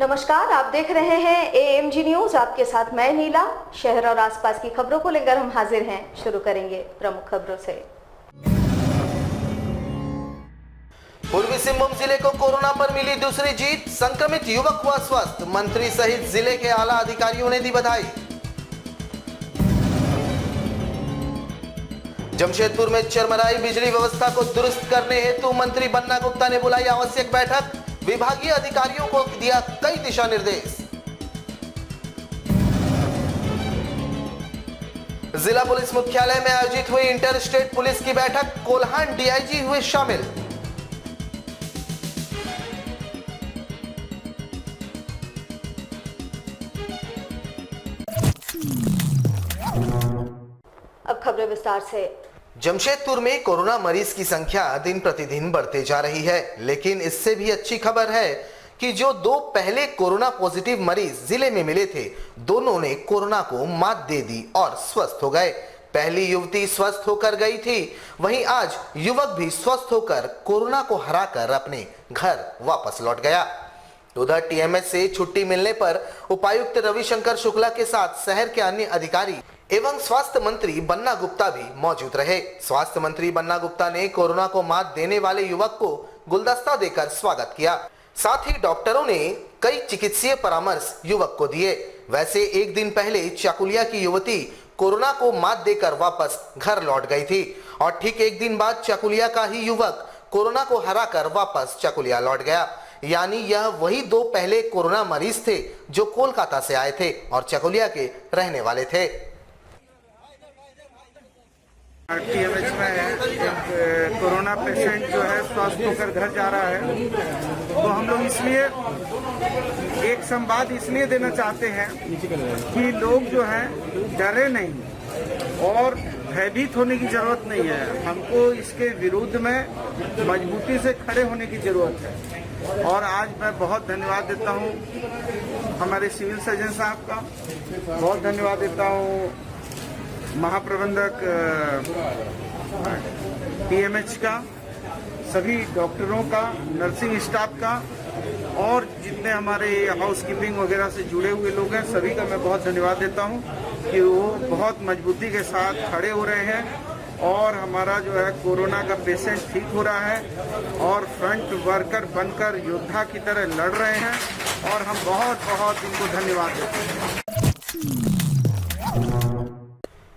नमस्कार, आप देख रहे हैं एएमजी न्यूज। आपके साथ मैं नीला। शहर और आसपास की खबरों को लेकर हम हाजिर हैं। शुरू करेंगे प्रमुख खबरों से। पूर्वी सिंहभूम जिले को कोरोना पर मिली दूसरी जीत, संक्रमित युवक हुआ स्वस्थ। मंत्री सहित जिले के आला अधिकारियों ने दी बधाई। जमशेदपुर में चरमराई बिजली व्यवस्था को दुरुस्त करने हेतु मंत्री बन्ना गुप्ता ने बुलाई आवश्यक बैठक। विभागीय अधिकारियों को दिया कई दिशा निर्देश। जिला पुलिस मुख्यालय में आयोजित हुई इंटर स्टेट पुलिस की बैठक, कोल्हान डीआईजी हुए शामिल। अब खबरें विस्तार से। जमशेदपुर में कोरोना मरीज की संख्या दिन प्रतिदिन बढ़ते जा रही है, लेकिन इससे भी अच्छी खबर है कि जो दो पहले कोरोना पॉजिटिव मरीज जिले में मिले थे, दोनों ने कोरोना को मात दे दी और स्वस्थ हो गए। पहली युवती स्वस्थ होकर गई थी, वहीं आज युवक भी स्वस्थ होकर कोरोना को हराकर अपने घर वापस लौट गया। उधर टीएमएच से छुट्टी मिलने पर उपायुक्त रविशंकर शुक्ला के साथ शहर के अन्य अधिकारी एवं स्वास्थ्य मंत्री बन्ना गुप्ता भी मौजूद रहे। स्वास्थ्य मंत्री बन्ना गुप्ता ने कोरोना को मात देने वाले युवक को गुलदस्ता देकर स्वागत किया। साथ ही डॉक्टरों ने कई चिकित्सीय परामर्श युवक को दिए। वैसे एक दिन पहले चाकुलिया की युवती कोरोना को मात देकर वापस घर लौट गई थी और ठीक एक दिन बाद चाकुलिया का ही युवक कोरोना को हराकर वापस चाकुलिया लौट गया। यानी यह वही दो पहले कोरोना मरीज थे जो कोलकाता से आए थे और चाकुलिया के रहने वाले थे। टीएमएच में एक कोरोना पेशेंट जो है स्वस्थ होकर घर जा रहा है, तो हम लोग इसलिए एक संवाद इसलिए देना चाहते हैं कि लोग जो हैं डरे नहीं और भयभीत होने की जरूरत नहीं है। हमको इसके विरुद्ध में मजबूती से खड़े होने की जरूरत है। और आज मैं बहुत धन्यवाद देता हूँ हमारे सिविल सर्जन साहब का, बहुत धन्यवाद देता हूँ महाप्रबंधक टीएमएच का, सभी डॉक्टरों का, नर्सिंग स्टाफ का और जितने हमारे हाउसकीपिंग वगैरह से जुड़े हुए लोग हैं, सभी का मैं बहुत धन्यवाद देता हूं कि वो बहुत मजबूती के साथ खड़े हो रहे हैं और हमारा जो है कोरोना का पेशेंट ठीक हो रहा है और फ्रंट वर्कर बनकर योद्धा की तरह लड़ रहे हैं और हम बहुत बहुत इनको धन्यवाद देते हैं।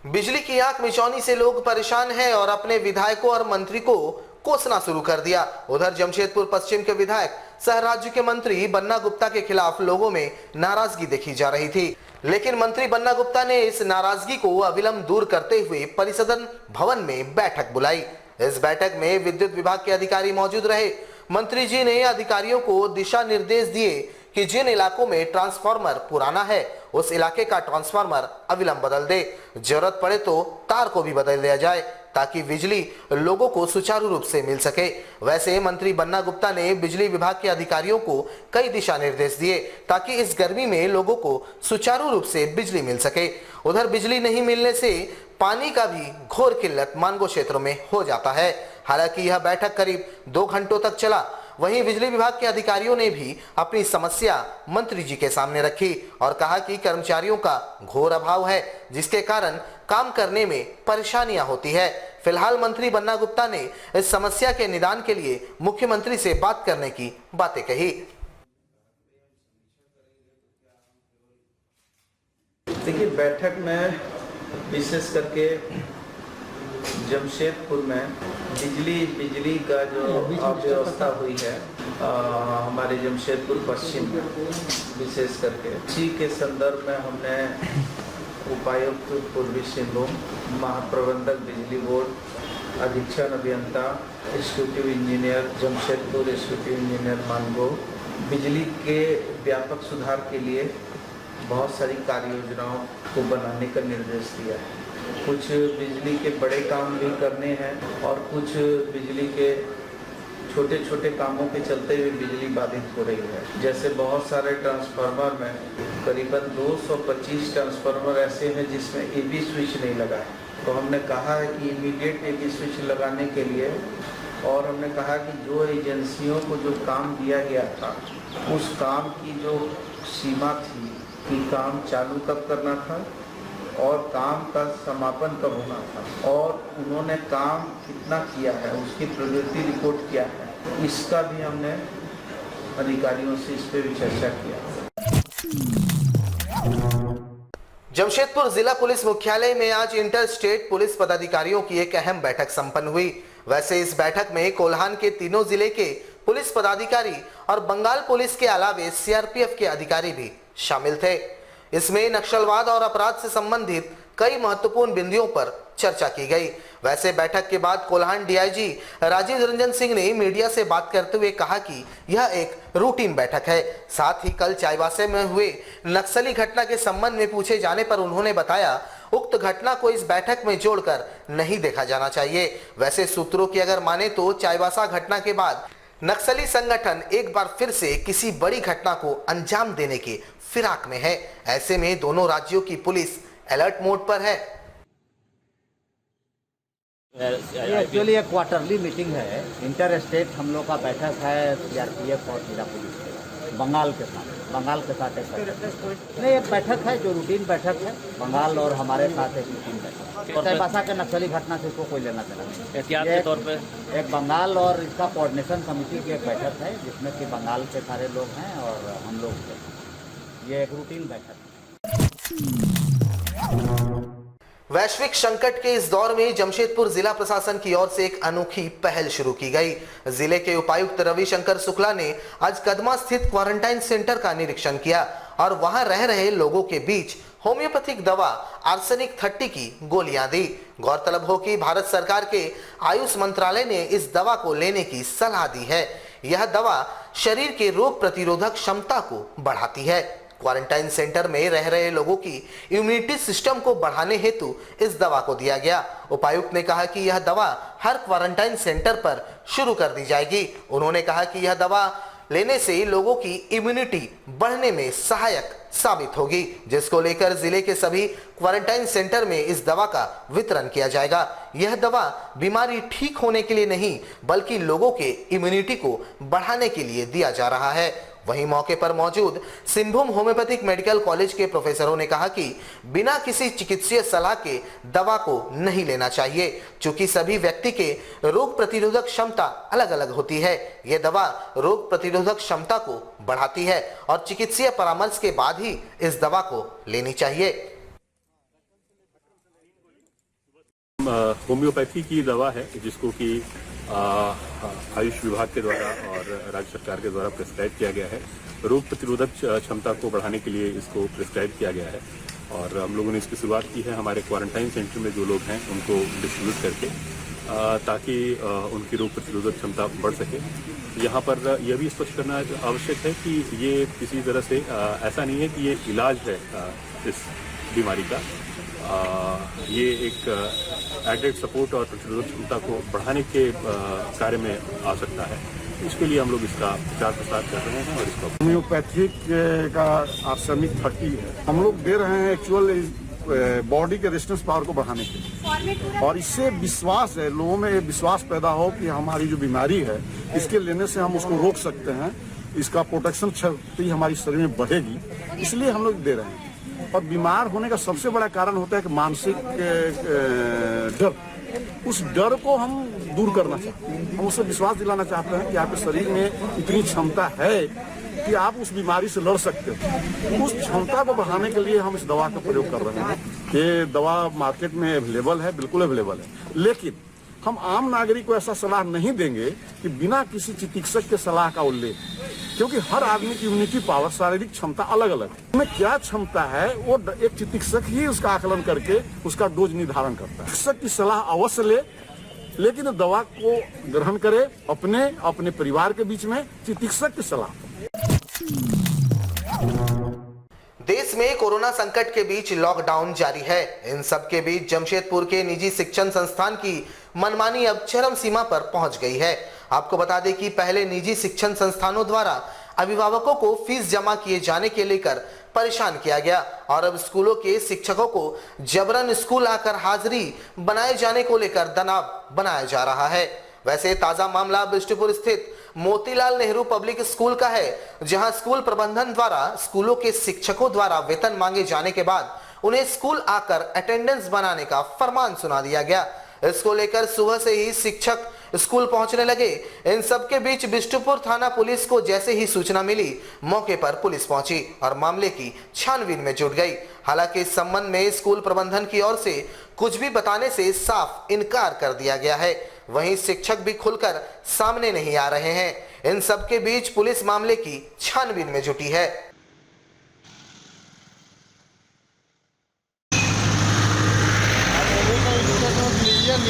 बिजली की आंख मिचौनी से लोग परेशान हैं और अपने विधायकों और मंत्री को कोसना शुरू कर दिया। उधर जमशेदपुर पश्चिम के विधायक सह राज्य के मंत्री बन्ना गुप्ता के खिलाफ लोगों में नाराजगी देखी जा रही थी, लेकिन मंत्री बन्ना गुप्ता ने इस नाराजगी को अविलंब दूर करते हुए परिसदन भवन में बैठक बुलाई। इस बैठक में विद्युत विभाग के अधिकारी मौजूद रहे। मंत्री जी ने अधिकारियों को दिशा निर्देश दिए कि जिन इलाकों में ट्रांसफार्मर पुराना है उस इलाके का ट्रांसफार्मर अविलंब बदल दे, जरूरत पड़े तो तार को भी बदल दिया जाए ताकि बिजली लोगों को सुचारू रूप से मिल सके। वैसे मंत्री बन्ना गुप्ता ने बिजली विभाग के अधिकारियों को कई दिशा निर्देश दिए ताकि इस गर्मी में लोगों को सुचारू रूप से बिजली मिल सके। उधर बिजली नहीं मिलने से पानी का भी घोर किल्लत मानगो क्षेत्रों में हो जाता है। हालांकि यह बैठक करीब 2 घंटों तक चला। वहीं बिजली विभाग के अधिकारियों ने भी अपनी समस्या मंत्री जी के सामने रखी और कहा कि कर्मचारियों का घोर अभाव है जिसके कारण काम करने में परेशानियां होती है। फिलहाल मंत्री बन्ना गुप्ता ने इस समस्या के निदान के लिए मुख्यमंत्री से बात करने की बातें कही। देखिए, बैठक में विशेष करके जमशेदपुर में बिजली का जो अव्यवस्था हुई है हमारे जमशेदपुर पश्चिम में विशेष करके, इसी के संदर्भ में हमने उपायुक्त पूर्वी सिंहभूम, महाप्रबंधक बिजली बोर्ड, अधीक्षण अभियंता, executive engineer Jamshedpur, executive engineer Mango, बिजली के व्यापक सुधार के लिए बहुत सारी कार्य योजनाओं को बनाने का निर्देश दिया है। कुछ बिजली के बड़े काम भी करने हैं और कुछ बिजली के छोटे छोटे कामों के चलते हुए बिजली बाधित हो रही है। जैसे बहुत सारे ट्रांसफार्मर में करीबन 225 ट्रांसफार्मर ऐसे हैं जिसमें एबी स्विच नहीं लगा है, तो हमने कहा है कि इमीडिएट एबी स्विच लगाने के लिए और हमने कहा कि जो एजेंसियों को जो काम दिया गया था उस काम की जो सीमा थी कि काम चालू कब करना था और काम का समापन कब होना था और उन्होंने काम कितना किया है उसकी प्रगति रिपोर्ट क्या है, इसका भी हमने अधिकारियों से इस पर भी चर्चा किया। जमशेदपुर जिला पुलिस मुख्यालय में आज इंटर स्टेट पुलिस पदाधिकारियों की एक अहम बैठक संपन्न हुई। वैसे इस बैठक में कोल्हान के तीनों जिले के पुलिस पदाधिकारी और बंगाल पुलिस के अलावे सीआरपीएफ के अधिकारी भी शामिल थे। इसमें नक्सलवाद और अपराध से संबंधित कई महत्वपूर्ण बिंदुओं पर चर्चा की गई। वैसे बैठक के बाद कोल्हान डीआईजी राजीव रंजन सिंह ने मीडिया से बात करते हुए कहा कि यह एक रूटीन बैठक है। साथ ही कल चाईबासा में हुए नक्सली घटना के संबंध में पूछे जाने पर उन्होंने बताया उक्त घटना को इस बैठक में जोड़कर नहीं देखा जाना चाहिए। वैसे सूत्रों की अगर माने तो चाईबासा घटना के बाद नक्सली संगठन एक बार फिर से किसी बड़ी घटना को अंजाम देने के फिराक में है। ऐसे में दोनों राज्यों की पुलिस अलर्ट मोड पर है। ये एक्चुअली एक क्वार्टरली मीटिंग है, इंटर स्टेट हम लोग का बैठक है सीआरपीएफ और जिला पुलिस के बंगाल के साथ एक बैठक नहीं, एक बैठक है जो रूटीन बैठक है बंगाल और हमारे साथ एक रूटीन बैठक। चाईबासा के नक्सली घटना से इसको कोई लेना देना नहीं। एहतियात के तौर पे एक बंगाल और इसका कोऑर्डिनेशन कमेटी की एक बैठक है जिसमें कि बंगाल के सारे लोग हैं और हम लोग हैं। ये एक रूटीन बैठक है। वैश्विक संकट के इस दौर में जमशेदपुर जिला प्रशासन की ओर से एक अनोखी पहल शुरू की गई। जिले के उपायुक्त रविशंकर शुक्ला ने आज कदमा स्थित क्वारंटाइन सेंटर का निरीक्षण किया और वहां रह रहे लोगों के बीच होम्योपैथिक दवा आर्सेनिक 30 की गोलियां दी। गौरतलब हो कि भारत सरकार के आयुष मंत्रालय ने इस दवा को लेने की सलाह दी है। यह दवा शरीर के रोग प्रतिरोधक क्षमता को बढ़ाती है। क्वारंटाइन सेंटर में रह रहे लोगों की इम्यूनिटी सिस्टम को बढ़ाने हेतु इस दवा को दिया गया। उपायुक्त ने कहा कि यह दवा हर क्वारंटाइन सेंटर पर शुरू कर दी जाएगी। उन्होंने कहा कि यह दवा लेने से लोगों की इम्यूनिटी बढ़ने में सहायक साबित होगी, जिसको लेकर जिले के सभी क्वारंटाइन सेंटर में इस दवा का वितरण किया जाएगा। यह दवा बीमारी ठीक होने के लिए नहीं बल्कि लोगों के इम्यूनिटी को बढ़ाने के लिए दिया जा रहा है। वहीं मौके पर मौजूद सिंहभूम होम्योपैथिक मेडिकल कॉलेज के प्रोफेसरों ने कहा कि बिना किसी चिकित्सीय सलाह के दवा को नहीं लेना चाहिए, क्योंकि सभी व्यक्ति के रोग प्रतिरोधक क्षमता अलग अलग होती है। यह दवा रोग प्रतिरोधक क्षमता को बढ़ाती है और चिकित्सीय परामर्श के बाद ही इस दवा को लेनी चाहिए। होम्योपैथी की दवा है जिसको कि आयुष विभाग के द्वारा और राज्य सरकार के द्वारा प्रिस्क्राइब किया गया है। रोग प्रतिरोधक क्षमता को बढ़ाने के लिए इसको प्रिस्क्राइब किया गया है और हम लोगों ने इसकी शुरुआत की है हमारे क्वारंटाइन सेंटर में जो लोग हैं उनको डिस्ट्रीब्यूट करके, ताकि उनकी रोग प्रतिरोधक क्षमता बढ़ सके। यहाँ पर यह भी स्पष्ट करना आवश्यक है कि ये किसी तरह से ऐसा नहीं है कि ये इलाज है इस बीमारी का। ये एक एडेड सपोर्ट और प्रतिरोधक क्षमता को बढ़ाने के कार्य में आ सकता है। इसके लिए हम लोग इसका प्रचार प्रसार कर रहे हैं और इसका होम्योपैथिक का आर्सेनिक 30 है हम लोग दे रहे हैं एक्चुअल बॉडी के रेजिस्टेंस पावर को बढ़ाने के लिए, और इससे विश्वास है, लोगों में विश्वास पैदा हो कि हमारी जो बीमारी है इसके लेने से हम उसको रोक सकते हैं, इसका प्रोटेक्शन शक्ति हमारी शरीर में बढ़ेगी, इसलिए हम लोग दे रहे हैं। और बीमार होने का सबसे बड़ा कारण होता है कि मानसिक डर, उस डर को हम दूर करना चाहते हैं। हम उसे विश्वास दिलाना चाहते हैं कि आपके शरीर में इतनी क्षमता है कि आप उस बीमारी से लड़ सकते हो। उस क्षमता को बढ़ाने के लिए हम इस दवा का प्रयोग कर रहे हैं। ये दवा मार्केट में अवेलेबल है, बिल्कुल अवेलेबल है, लेकिन हम आम नागरिक को ऐसा सलाह नहीं देंगे कि बिना किसी चिकित्सक के सलाह का उल्लेख, क्योंकि हर आदमी की इम्यूनिटी पावर, शारीरिक क्षमता अलग अलग है। उसमें क्या क्षमता है वो एक चिकित्सक ही उसका आकलन करके उसका डोज निर्धारण करता है। चिकित्सक की सलाह अवश्य ले, लेकिन दवा को ग्रहण करे अपने परिवार के बीच में चिकित्सक की सलाह। देश में कोरोना संकट के बीच लॉकडाउन जारी है। इन सब के बीच जमशेदपुर के निजी शिक्षण संस्थान की मनमानी अब चरम सीमा पर पहुंच गई है। आपको बता दें कि पहले निजी शिक्षण संस्थानों द्वारा अभिभावकों को फीस जमा किए जाने के लेकर परेशान किया गया और अब स्कूलों के शिक्षकों को जबरन स्कूल आकर हाजिरी बनाए जाने को लेकर दबाव बनाया जा रहा है। वैसे ताजा मामला बिष्टुपुर स्थित मोतीलाल नेहरू पब्लिक स्कूल का है, जहां स्कूल प्रबंधन द्वारा स्कूलों के शिक्षकों द्वारा वेतन मांगे जाने के बाद उन्हें स्कूल आकर अटेंडेंस बनाने का फरमान सुना दिया गया। इसको लेकर सुबह से ही शिक्षक स्कूल पहुंचने लगे। इन सब के बीच बिष्टुपुर थाना पुलिस को जैसे ही सूचना मिली, मौके पर पुलिस पहुंची और मामले की छानबीन में जुट गई। हालांकि इस संबंध में स्कूल प्रबंधन की ओर से कुछ भी बताने से साफ इनकार कर दिया गया है। वहीं शिक्षक भी खुलकर सामने नहीं आ रहे हैं। इन सब के बीच पुलिस मामले की छानबीन में जुटी है।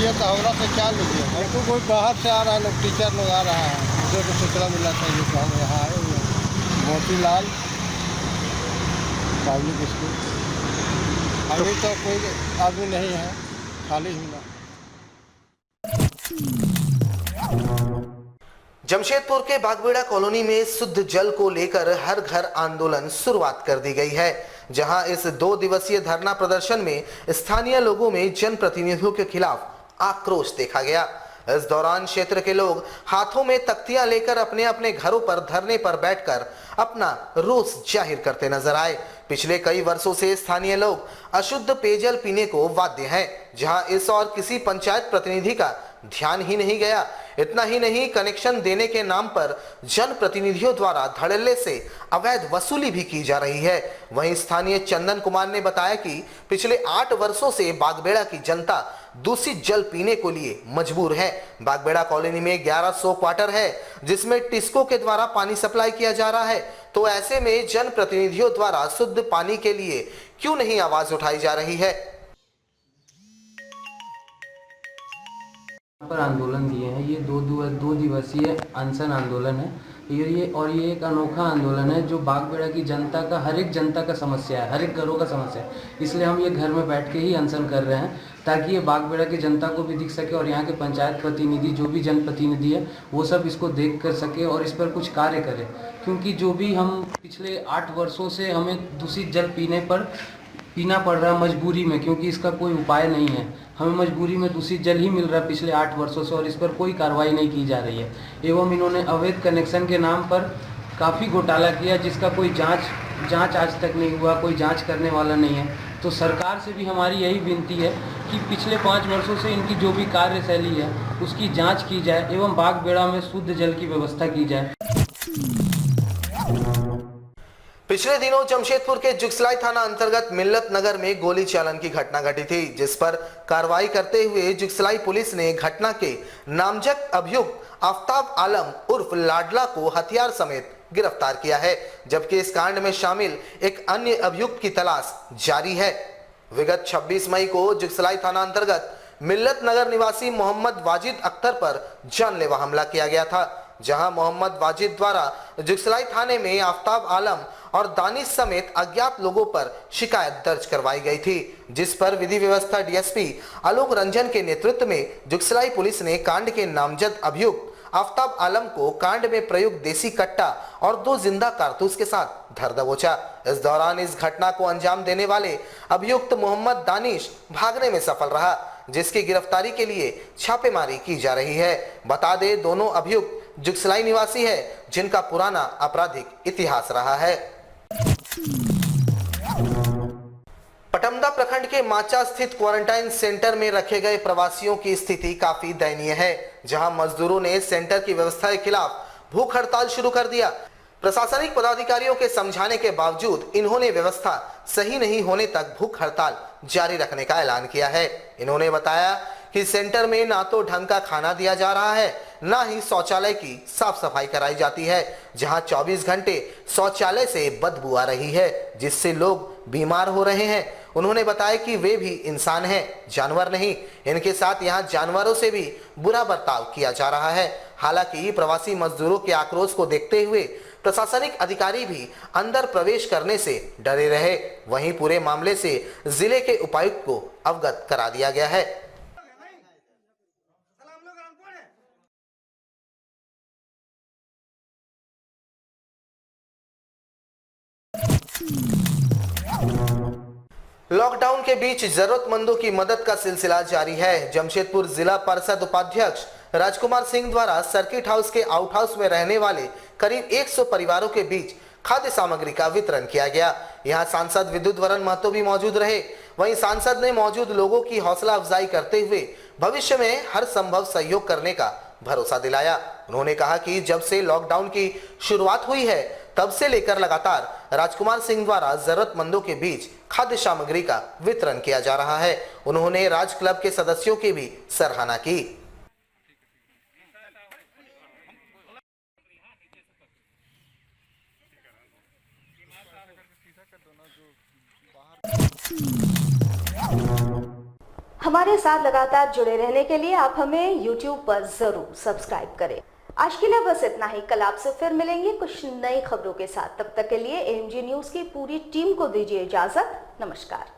हमरा से क्या लीजिए, हमको कोई बाहर से आ रहा है, लोग टीचर लोग आ रहा है, मुझे तो सूचना मिला चाहिए कि हम यहाँ आए हुए हैं मोतीलाल पब्लिक स्कूल। अभी तो कोई आदमी नहीं है, खाली ही ना। जमशेदपुर के बागबेड़ा कॉलोनी में शुद्ध जल को लेकर हर घर आंदोलन शुरुआत कर दी गई है, जहां इस 2 दिवसीय धरना प्रदर्शन में स्थानीय लोगों में जनप्रतिनिधियों के खिलाफ आक्रोश देखा गया। इस दौरान क्षेत्र के लोग हाथों में तख्तियां लेकर अपने अपने घरों पर धरने पर बैठकर अपना रोष जाहिर करते नजर आए। पिछले कई वर्षों से स्थानीय लोग अशुद्ध पेयजल पीने को बाध्य हैं, जहां इस और किसी पंचायत प्रतिनिधि का ध्यान ही नहीं गया। इतना ही नहीं, कनेक्शन देने के नाम पर जनप्रतिनिधियों द्वारा धड़ल्ले से अवैध वसूली भी की जा रही है। वहीं स्थानीय चंदन कुमार ने बताया कि पिछले 8 वर्षों से बागबेड़ा की जनता दूषित जल पीने को लिए मजबूर है। बागबेड़ा कॉलोनी में 1100 क्वार्टर है, जिसमें टिस्को के द्वारा पानी सप्लाई किया जा रहा है। तो ऐसे में जनप्रतिनिधियों द्वारा शुद्ध पानी के लिए क्यों नहीं आवाज उठाई जा रही है। पर आंदोलन दिए हैं, ये 2 दिवसीय अनशन आंदोलन है। ये एक अनोखा आंदोलन है जो बागबेड़ा की जनता का, हर एक जनता का समस्या है, हर एक घरों का समस्या है। इसलिए हम ये घर में बैठ के ही अनशन कर रहे हैं, ताकि ये बागबेड़ा की जनता को भी दिख सके और यहाँ के पंचायत प्रतिनिधि, जो भी जनप्रतिनिधि है, वो सब इसको देख कर सके और इस पर कुछ कार्य करें। क्योंकि जो भी हम पिछले 8 वर्षों से हमें दूषित जल पीना पड़ रहा है मजबूरी में, क्योंकि इसका कोई उपाय नहीं है। हमें मजबूरी में दूषित जल ही मिल रहा है पिछले 8 वर्षों से, और इस पर कोई कार्रवाई नहीं की जा रही है। एवं इन्होंने अवैध कनेक्शन के नाम पर काफ़ी घोटाला किया, जिसका कोई जांच आज तक नहीं हुआ, कोई जांच करने वाला नहीं है। तो सरकार से भी हमारी यही विनती है कि पिछले 5 वर्षों से इनकी जो भी कार्यशैली है उसकी जाँच की जाए एवं बागबेड़ा में शुद्ध जल की व्यवस्था की जाए। पिछले दिनों जमशेदपुर के जुगसलाई थाना अंतर्गत मिल्लत नगर में गोली चालन की घटना घटी थी, जिस पर कार्रवाई करते हुए जुगसलाई पुलिस ने घटना के नामजद अभियुक्त आफ्ताब आलम उर्फ लाडला को हथियार समेत गिरफ्तार किया है, जबकि इस कांड में शामिल एक अन्य अभियुक्त की तलाश जारी है। विगत 26 मई को जुगसलाई थाना अंतर्गत मिल्लत नगर निवासी मोहम्मद वाजिद अख्तर पर जानलेवा हमला किया गया था, जहां मोहम्मद वाजिद द्वारा जुगसलाई थाने में आफ्ताब आलम और दानिश समेत अज्ञात लोगों पर शिकायत दर्ज करवाई गई थी, जिस पर विधि व्यवस्था डीएसपी आलोक रंजन के नेतृत्व में जुगसलाई पुलिस ने कांड के नामजद अभियुक्त आफ्ताब आलम को कांड में प्रयुक्त देसी कट्टा और 2 जिंदा कारतूस के साथ धर दबोचा। इस दौरान इस घटना को अंजाम देने वाले अभियुक्त मोहम्मद दानिश भागने में सफल रहा, जिसकी गिरफ्तारी के लिए छापेमारी की जा रही है। बता दें, दोनों अभियुक्त जुगसलाई निवासी है, जिनका पुराना आपराधिक इतिहास रहा है। पटमदा प्रखंड के माचा स्थित क्वारंटाइन सेंटर में रखे गए प्रवासियों की स्थिति काफी दयनीय है, जहां मजदूरों ने सेंटर की व्यवस्था के खिलाफ भूख हड़ताल शुरू कर दिया। प्रशासनिक पदाधिकारियों के समझाने के बावजूद इन्होंने व्यवस्था सही नहीं होने तक भूख हड़ताल जारी रखने का ऐलान किया है। इन्होंने बताया कि सेंटर में ना तो ढंग का खाना दिया जा रहा है, ना ही शौचालय की साफ सफाई कराई जाती है, जहां 24 घंटे शौचालय से बदबू आ रही है, जिससे लोग बीमार हो रहे हैं। उन्होंने बताया कि वे भी इंसान हैं, जानवर नहीं। इनके साथ यहां जानवरों से भी बुरा बर्ताव किया जा रहा है। हालांकि प्रवासी मजदूरों के आक्रोश को देखते हुए प्रशासनिक अधिकारी भी अंदर प्रवेश करने से डरे रहे। वहीं पूरे मामले से जिले के उपायुक्त को अवगत करा दिया गया है। लॉकडाउन के बीच जरूरतमंदों की मदद का सिलसिला जारी है। जमशेदपुर जिला परिषद उपाध्यक्ष राजकुमार सिंह द्वारा सर्किट हाउस के आउट हाउस में रहने वाले करीब 100 परिवारों के बीच खाद्य सामग्री का वितरण किया गया। यहाँ सांसद विद्युत वरण महतो भी मौजूद रहे। वहीं सांसद ने मौजूद लोगों की हौसला अफजाई करते हुए भविष्य में हर संभव सहयोग करने का भरोसा दिलाया। उन्होंने कहा कि जब से लॉकडाउन की शुरुआत हुई है तब से लेकर लगातार राजकुमार सिंह द्वारा जरूरतमंदों के बीच खाद्य सामग्री का वितरण किया जा रहा है। उन्होंने राज क्लब के सदस्यों की भी सराहना की। हमारे साथ लगातार जुड़े रहने के लिए आप हमें YouTube पर जरूर सब्सक्राइब करें। आज के लिए बस इतना ही। कल आपसे फिर मिलेंगे कुछ नई खबरों के साथ। तब तक के लिए AMG न्यूज की पूरी टीम को दीजिए इजाजत। नमस्कार।